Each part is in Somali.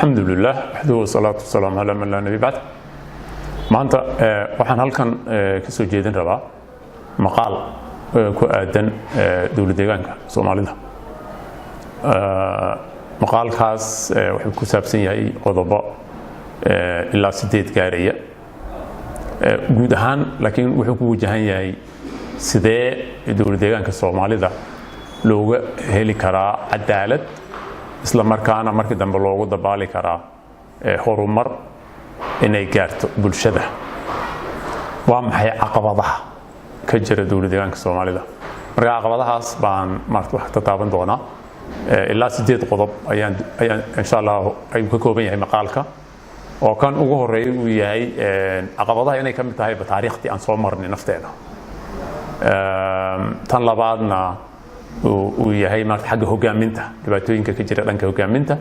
الحمد لله وحده والصلاة والسلام على من لا نبي بعد maanta waxaan halkan ka soo jeedin rabaa maqaal ku aadan dawlad deegaanka Soomaalida maqaalkaas wuxuu ku saabsan yahay qodobo ilaa 8 gaaraya guud ahaan laakiin wuxuu ku wajahan yahay sidee dawlad deegaanka Soomaalida looga heli karaa cadaalad isla markaana markii dambe loogu dabaali karaa horumar inay gaarto bulshada waa maxay caqabadaha ka jira dawlad deegaanka Soomaalida marka caqabadahaas baan maarta wax ka taaban doonaa ilaa 8 qodob ayaan insha Allah ay ka kooban yahay maqaalka oo kan ugu horeeyay uu yahay caqabadaha inay ka mid tahay taariikhtii aan soo marnay nafteena tan labaadna uu yahay maarta xagga hogaaminta dhibaatooyinka ka jira dhanka hogaaminta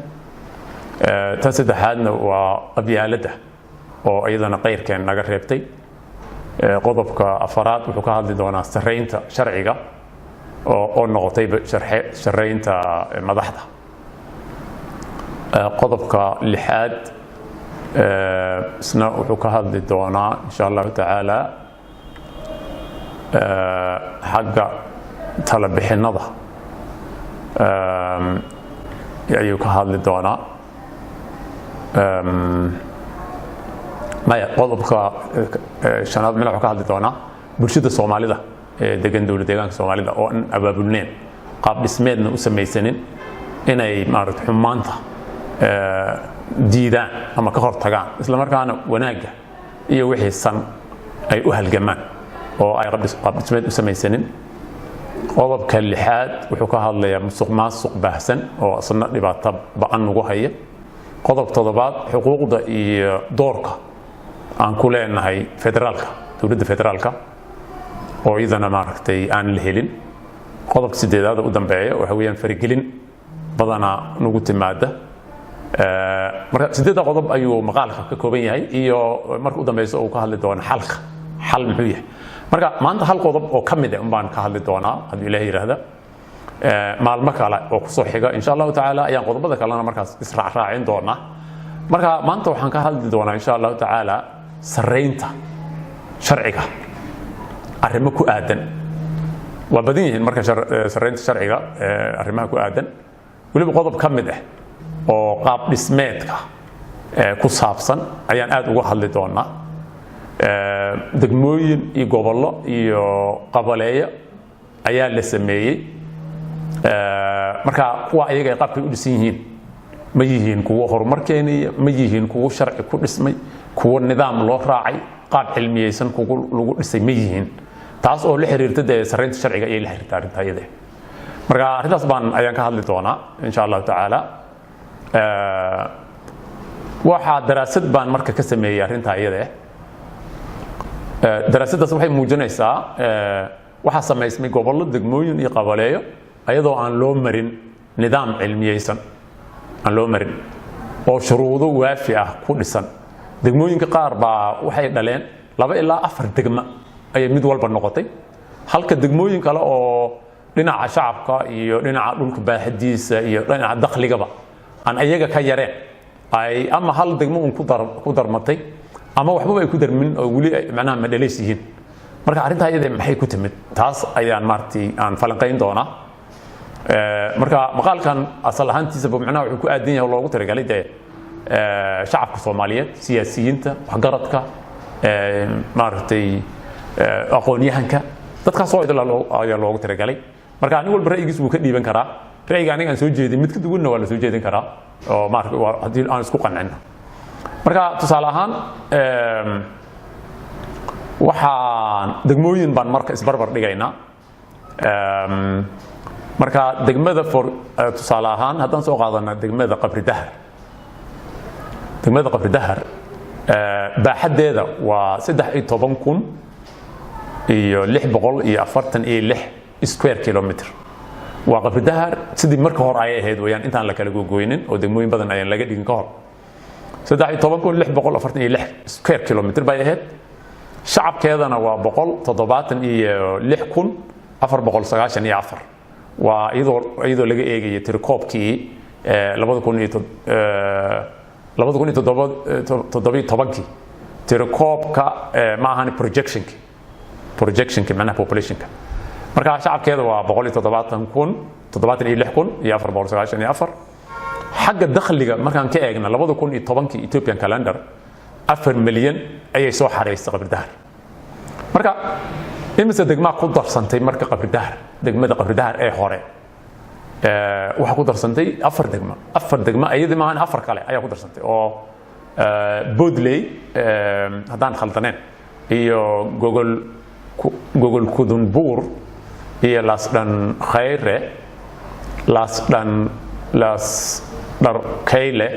tan saddexaadna waa qabyaaladda oo iyadana qeyrkeen naga reebtay qodobka afaraad wuxuu ka hadli doonaa sareynta sharciga oo noqotay sareynta madaxda qodobka lixaad isna wuxuu ka hadli doonaa insha Allah taala xagga tala bixinada ayuu ka hadli doonaa maya qodobka shanaad meel wuxuu ka hadli doonaa bulshada Soomaalida degan dawlad deegaanka Soomaalida oo aan abaabulneen qaab dhismeedna u samaysanin inay maaragtay xumaanta diidaan ama ka hortagaan isla markaana wanaaga iyo wixii san ay u halgamaan oo ay qaab dhismeed u samaysanin qodobka lixaad wuxuu ka hadlayaa musuqmaasuq baahsan oo asna dhibaato ba'an ugu haya qodob toddobaad xuquuqda iyo doorka aan ku leenahay federaalka dawladda federaalka oo idana maaragtay aan la helin qodobka sideedaad u dambeeya waxa weeyaan farigelin badana nagu timaada marka sideeda qodob ayuu maqaalka ka kooban yahay iyo marka u dambeeyso uu ka hadli doono xal muxuu yahay marka maanta hal qodob oo kamid ah baan ka hadli doonaa hadii Ilaahay yiraahdo maalmo kale oo ku soo xiga insha Allah taala ayaan qodobada kalena markaas israacin doonaa marka maanta waxaan ka hadli doonaa insha Allah taala sareynta sharciga arrimo ku aadan waa badan yihiin marka sareynta sharciga arrimaha ku aadan waliba qodob kamid ah oo qaab dhismeedka ku saabsan ayaan aad uga hadli doonaa degmooyin iyo gobollo iyo qabaleeyo ayaa la sameeyay marka kuwa ayaga qaabkay u dhisan yihiin ma yihiin kuwa horumarkeena ma yihiin kuwa sharci ku dhismay kuwa nidaam loo raacay qaab cilmiyeysan kuwa lagu dhisay ma yihiin taas oo la xiriirta sareynta sharciga iyo la xiriirta arintayada marka arintaas baan ayaan ka hadli doonaa insha Allah taala waxa daraasad baan marka ka sameeyay arintayada daraasadaas waxay muujinaysaa waxa sameysmay gobollo degmooyin iyo qabaleeyo ayadoo aan loo marin nidaam cilmiyeysan aan loo marin oo shuruudo waafi ah ku dhisan degmooyinka qaar baa waxay dhaleen 2 ilaa 4 degmo ay mid walba noqotay halka degmooyin kale oo dhinaca shacabka iyo dhinaca dhulka baaxadiisa iyo dhinaca dakhligaba aan ayaga ka yareen ay ama hal degmo ku darmatay ama waxba ay ku darmin oo wali macnaha ma dhaleyshiin marka arinta ayada maxay ku timid taas ayaan martii aan falanqeyn doonaa marka maqaalkan asal ahaantiisa macnaha wuxuu ku aadan yahay loogu talagalay shacabka Soomaaliyeed siyaasiyiinta waxgaradka martii aqoon-yahanka dadka soo idil ayaa loogu talagalay marka anigu walba ra'yigiis uu ka dhiiban karaa ra'yiga aniga aan soo jeedin mid ka duwanna waa la soo jeedin karaa oo marka hadii aan isku qancino marka tusaale ahaan waxaan degmooyin baan marka isbarbar dhigaynaa marka degmada tusaale ahaan haddaan soo qaadana degmada Qabri Dahar baaxadeeda waa 13,646 square kilometer waa Qabri Dahar sidii marka hore ay ahayd wayaan intaan la kala googooynin oo degmooyin badan ayaan laga dhigin ka hor 13,646 square kilometer bay ahayd shacabkeedana waa 176,494 waa iyadoo laga eegayo tirkoobkii 2017 tirakoobka ma ahan projectionki macnaha populationka marka shacabkeeda waa 176,494 xagga dakhliga markaan ka eegna 2010 Ethiopian calendar 4 milyan ayay soo xareystay qabri dahar marka imise degma ku darsantay marka qabri dahar degmada qabri dahar ee hore waxa ku darsantay 4 degma ayadii ma ahan 4 kale ayaa ku darsantay oo Bodley hadaan khaldaneen iyo gogol kudunbuur iyo Lasdan Khayre Lasdan Kayle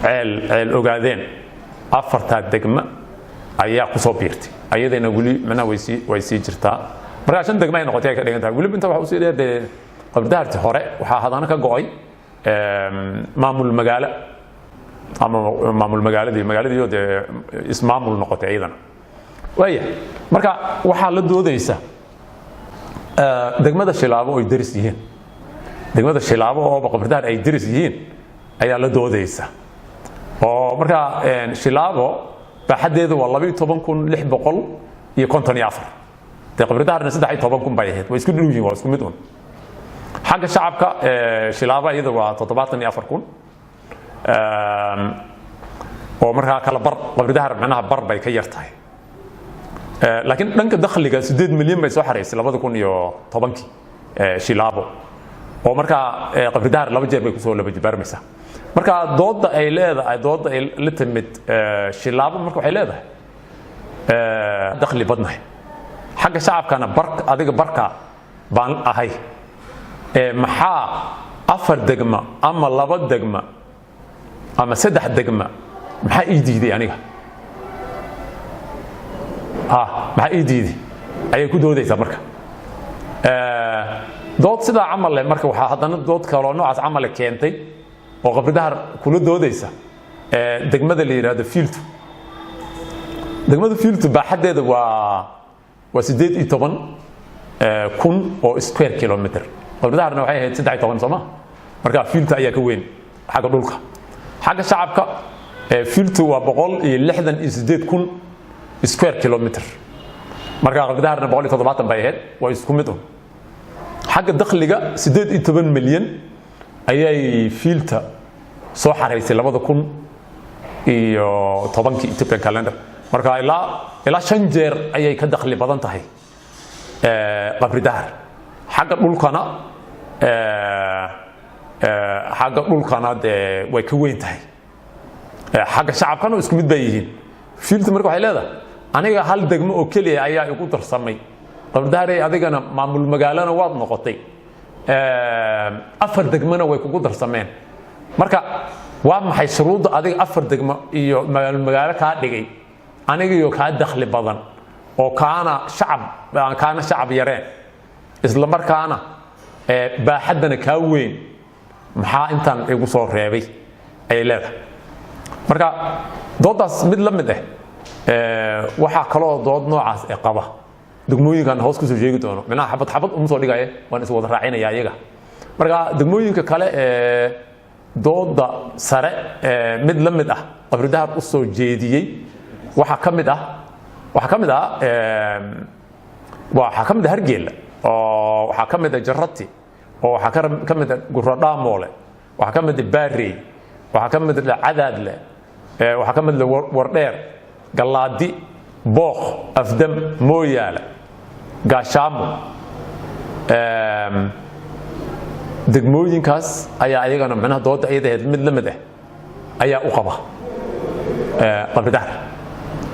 ceel ogaadeen 4 degma ayaa ku soo biirtay ayadana wali mana way sii jirtaa marka 5 degma ay noqotay ka dhigantaa wali inta waxa uu sii dheer qabri dahartii hore waxa hadana ka go'ay maamul magaalo ama maamul magaaladii oo ismaamul noqotay ayadana waaya marka waxa la doodaysa degmada Shilaabo oo daris yihiin degmada Shilaabo oo qabri dahar ay daris yihiin ayaa la doodaysa oo marka Shilaabo baaxadeedu waa 12,654 qabri daharna 13,000 bay ahayd way isku dhow yihiin waa isku mid xagga shacabka Shilaabo iyada waa 74,000 oo marka kala bar qabri dahar macnaha bar bay ka yartahay laakiin dhanka dakhliga 8 milyan bay soo xareysay 2010 Shilaabo oo marka qabri dahar laba jeer bay ku soo laba jibaarmaysaa marka dooda ay leedahay dooda ay la timid Shilaabo marka waxay leedahay dakhli badnahay xagga shacabkana adiga barka baan ahay maxaa 4 degma ama 2 degma ama 3 degma maxaa ii diiday aniga maxaa ii diiday ayay ku doodaysaa marka dood sida camal leh marka waxa hadana dood kale oo noocaas camal keentay oo qabri dahar kula doodaysa degmada la yiraahdo Fielto degmada Fielto baaxadeeda waa 18,000 oo square kilometer qabri daharna waxay ahayd 13,000 Soomaa marka Fielto ayaa ka weyn xagga dhulka xagga shacabka Fielto waa 168,000 square kilometer marka qabri daharna 170 bay ahayd waa isku mid xagga dakhliga 18 milyan ayay Fielto soo xareysay 2010 Ethiopian calendar marka ilaa 5 jeer ayay ka dakhli badan tahay qabri dahar xagga dhulkana way ka weyn tahay xagga shacabkana isku mid bay yihiin Fielto marka waxay leedahay aniga hal degmo oo kaliya ayaa igu darsamay qabri dahar adigana maamul magaalana waad noqotay 4 degmana way kugu darsameen marka waa maxay shuruudda adiga 4 degmo iyo magaalo ka dhigay aniga iyo ka dakhli badan oo kaana shacab yareen isla markaana baaxadana ka weyn maxaa intaan igu soo reebay ay leedahay marka doodaas mid la mid waxa kale oo dood noocaas qaba degmooyinkan hoos ku soo jeegi doono macnaha xabad soo dhigay waan is wada raacinaya iyaga marka degmooyinka kale dooda sare mid la mid qabri dahar u soo jeediyay waxa kamid Hargeyla oo waxa kamid Jarrati oo waxa kamid Guradaamoole waxa kamid Baarey waxa kamid Cadaadle waxa kamid Wardheer Galaadi Booq Afdam Mooyaale Gaashaamo degmooyinkaas ayaa ayagana macnaha dooda ayada mid la mid ayaa u qaba qabri dahar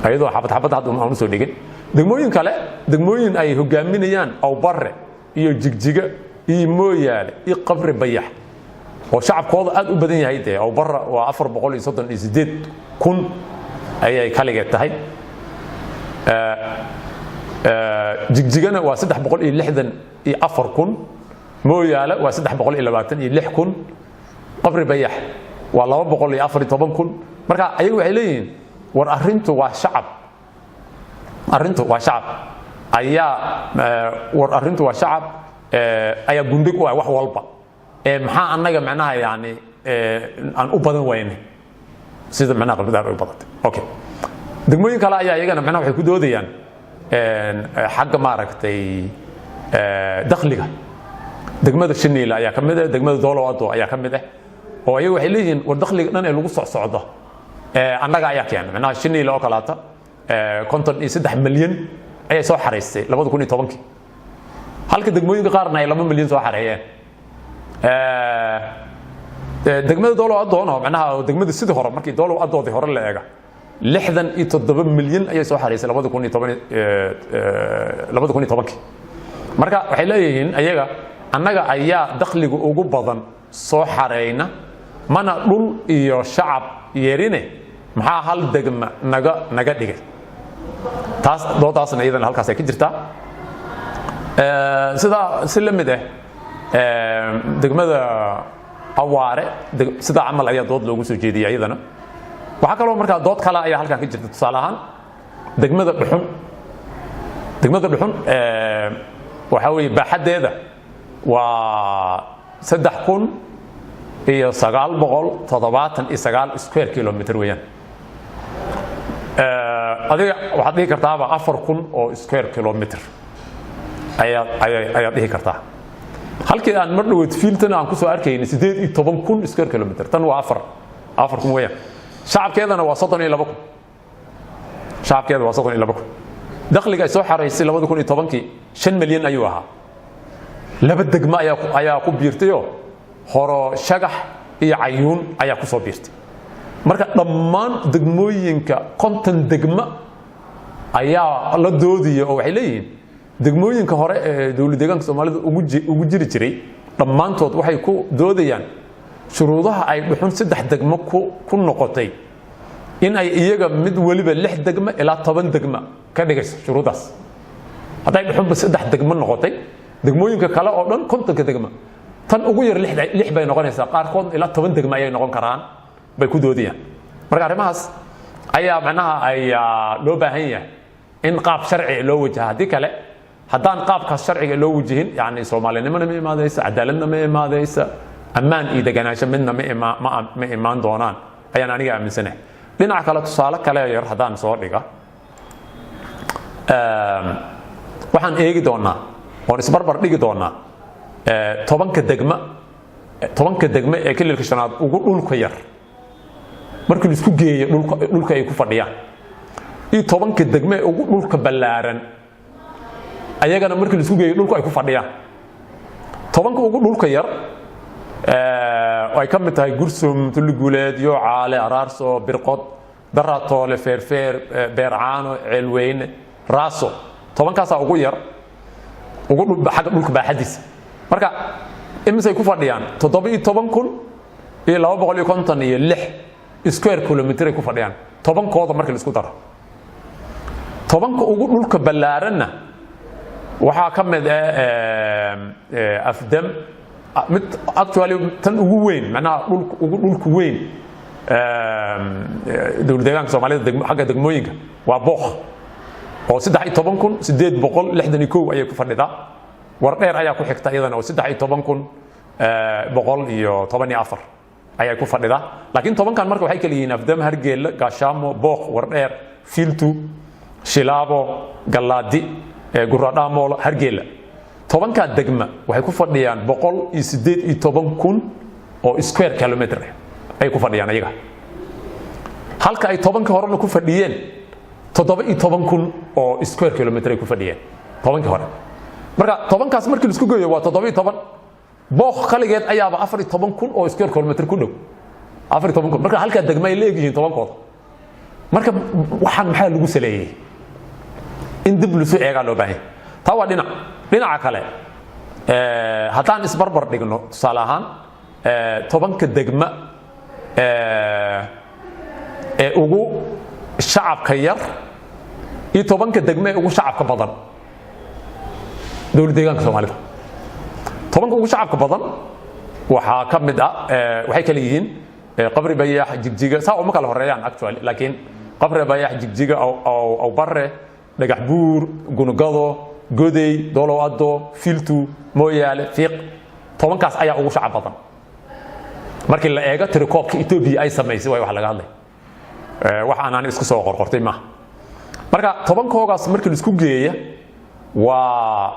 ayadoo xabad hadda aan soo dhigin degmooyin kale degmooyin ay hogaaminayaan aw barre iyo jigjiga iyo Mooyaale iyo qabri bayax oo shacabkooda aad u badan yahay aw barre waa 438,000 ayay kaligeed tahay jigjigana waa 364,000 Mooyaale waa 326,000 qabri bayax waa 214,000 marka ayagu waxay leeyihiin war arintu waa shacab ayaa gundig u ah wax walba maxaa annaga macnaha yani aan u badan weyne sida macnaha qalbidaar ay badatay okay degmooyin kale ayaa iyagana macnaha waxay ku doodayaan xagga maaragtay dakhliga degmada Shiniila ayaa kamid ah degmada Doolow Ado ayaa kamid ah oo ayagu waxay leeyihiin war dakhliga dhan ee lagu socdo annaga ayaa keenay macnaha Shiniila oo kalaata 53 milyan ayay soo xareysay 2010 halka degmooyinka qaarna ay 2 milyan soo xareeyeen degmada Doolow Ado macnaha degmada sidii hore markii Doolow Adoodii hore la eega 67 milyan ayay soo xareysay 2010 marka waxay leeyihiin ayaga annaga ayaa dakhliga ugu badan soo xareeyna mana dhul iyo shacab yeerine maxaa hal degma naga dhigay taas doodaasna iyadana halkaas ay ka jirtaa sida si la mid ah degmada Awaare sida camal ayaa dood loogu soo jeediyay iyadana waxa kale oo marka dood kale ayaa halkan ka jirta tusaale ahaan degmada Dhuxun waxa weeye baaxadeeda waa 3979 square kilometer weeyaan adiga waxaad dhihi kartaa 4000 oo square kilometer ayaa dhihi kartaa halkii aan mar dhaweyd fiiltana aan ku soo arkayna 18000 square kilometer tan waa 4000 weeyaan shacabkeedana waa 32000 shacabkeeda waa 32000 dakhliga ay soo xareysay 2010 5 milyan ayuu ahaa laba degmo ayaa ku biirtay horo shagax iyo cayuun ayaa ku soo biirtay marka dhammaan degmooyinka konton degmo ayaa la doodiyay oo waxay leeyihiin degmooyinka hore ee dawlad deegaanka Soomaalida ugu jiri jiray dhammaantood waxay ku doodayaan shuruudaha ay Dhuxun 3 degmo ku noqotay in ay iyaga mid waliba 6 degmo ilaa 10 degmo ka dhigayso shuruudaas haday Dhuxun 3 degmo noqotay degmooyinka kale oo dhan kontonka degmo tan ugu yar 6 bay noqonaysaa qaarkood ilaa 10 degmo ay noqon karaan bay ku doodiyaan marka arrimahaas ayaa macnaha ay loo baahan yahay in qaab sharci loo wajaho hadii kale haddaan qaabkaas sharciga loo wajihin yani Soomaalinimada ma imaadaysa cadaaladna ma imaadaysa ammaan iyo deganaansho midna ma imaan doonaan ayaan aniga aaminsanahay dhinaca kale tusaale kale yar haddaan soo dhiga waxaan eegi doonaa oo isbarbar dhigi doonaa 10 degmo ee kililka shanaad ugu dhulka yar markii la isku geeyo dhulka ay ku fadhiyaan iyo 10 degmo ee ugu dhulka ballaaran ayagana markii la isku geeyo dhulka ay ku fadhiyaan 10 ugu dhulka yar ay ka mid tahay Gursum Tuliguleed iyo Caale Araarso Birqod Daratoole Feerfeer Beercaano Ceelweyne Raaso 10 kaas ugu yar ugu xagga dhulka baaxadiisa marka imisay ku fadhiyaan 17,000 iyo 256 square kilometer ay ku fadhiyaan 10 kooda markii la isku daro 10 ugu dhulka ballaaranna waxa ka mid ah afdam mid actually tan ugu weyn macnaha dhulku weyn dawlad deegaanka Soomaalida xagga degmooyinka waa Booq oo 13,861 ayay ku fadhidaa war dheer ayaa ku xigta iyadana oo 13,114 ayay ku fadhidaa laakiin 10 kan marka waxay kala yihiin afdam Hargeysa Gaashaamo Booq war dheer Fiiltu Shilaabo Galaadi Guradaamool Hargeysa 10 ka degma waxay ku fadhiyaan 118,000 oo square kilometer ay ku fadhiyaan ayaga halka ay 10 ka horena ku fadhiyeen 17,000 oo square kilometer ay ku fadhiyeen 10 ka hore marka 10 kaas markii la isku geeyo waa 17 Booq kaligeed ayaaba 14,000 oo square kilometer ku dhow 14,000 marka halka degma ay leeyihiin 10 kood marka waxaan maxaa lagu saleeyay in dib lu soo eega loo baahan taa waa dhinaca kale haddaan isbarbar dhigno tusaale ahaan 10 degma ee ugu shacabka yar iyo 10 degma ee ugu shacabka badan dawlad deegaanka Soomaalida 10 ugu shacabka badan waxa ka mid ah waxay kala yihiin Qabri Bayax Jigjiga saa uma kala horeeyaan actually laakiin Qabri Bayax Jigjiga aw Barre Dhagax Buur Gunugado Goday Doolow Ado Fiiltu Mooyaale Fiiq 10 kaas ayaa ugu shacab badan markii la eego tirakoobka Itoobiya ay sameysay way wax laga hadlay wax aan isku soo qorqortay ma marka 10 koogaas markii la isku geeyo waa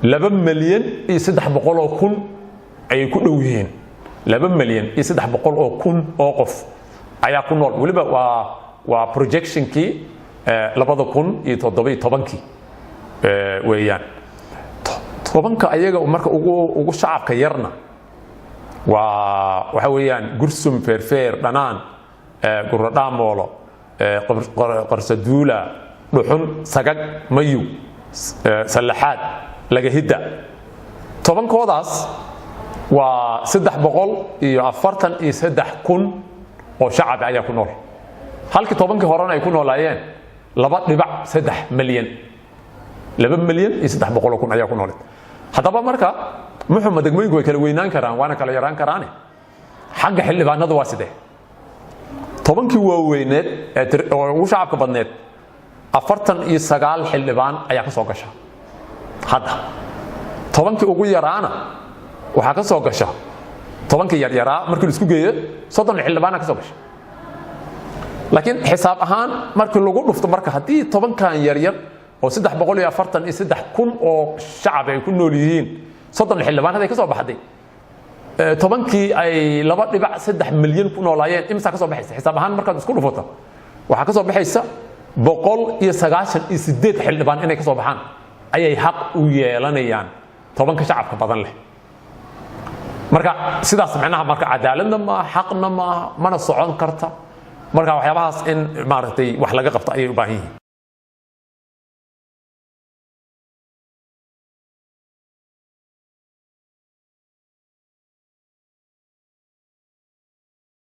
2 milyan iyo 300 oo kun ay ku dhow yihiin 2 milyan iyo 300 oo kun oo qof ayaa ku nool waliba waa projectionkii 2017 weeyaan 10ka ayaga marka ugu shacabka yarna waxa weeyaan Gursum Feerfeer Dhanaan Gurradaamoolo Qarsaduula Dhuxun Sagag Mayu Salaxaad laga hidda 10 koodaas waa 343 kun oo shacab ayaa ku nool halkii 10kii horena ay ku noolaayeen 2.3 milyan 2 milyan iyo 300 kun ayaa ku nool hadaba marka muxuu degmooyinku way kala weynaan karaan waana kala yaraan karaan xagga xildhibaanadu waa sidee 10kii waaweyneed oo ugu shacabka badneed 49 xildhibaan ayaa ka soo gasha hadda 10kii ugu yaraana waxa ka soo gasha 10kii yaryaraa markii la isku geeyo 30 xildhibaan ka soo gasha laakiin xisaab ahaan markii lagu dhufto marka hadii 10kan yaryar oo 343 kun oo shacab ay ku nool yihiin 30 xildhibaan haday ka soo baxday 10kii ay 2.3 milyan ku noolaayeen imisa ka soo baxaysa xisaab ahaan marka isku dhufato waxa ka soo baxaysa 198 xildhibaan inay ka soo baxaan ayay xaq u yeelanayaan 10ka shacabka badan leh marka sidaas macnaha marka cadaaladna ma xaqna ma mana socon karta marka waxyaabahaas in maartay wax laga qabto ayay u baahan yihiin